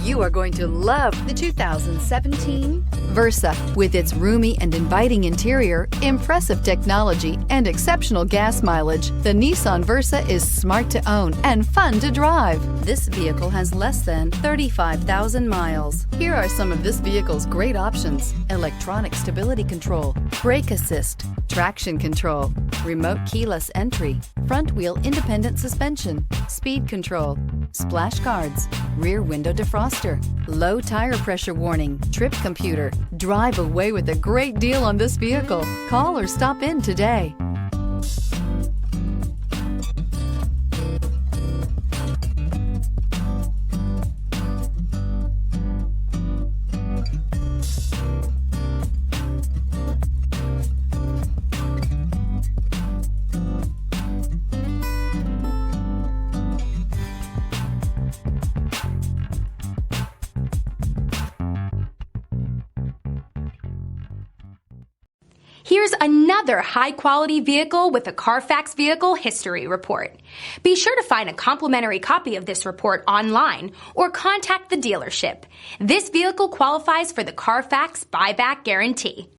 You are going to love the 2017 Versa. With its roomy and inviting interior, impressive technology, and exceptional gas mileage, the Nissan Versa is smart to own and fun to drive. This vehicle has less than 35,000 miles. Here are some of this vehicle's great options: electronic stability control, brake assist, traction control, remote keyless entry, front wheel independent suspension, speed control, splash guards, rear window defroster, low tire pressure warning, trip computer. Drive away with a great deal on this vehicle. Call or stop in today. Here's another high-quality vehicle with a Carfax Vehicle History Report. Be sure to find a complimentary copy of this report online or contact the dealership. This vehicle qualifies for the Carfax Buyback Guarantee.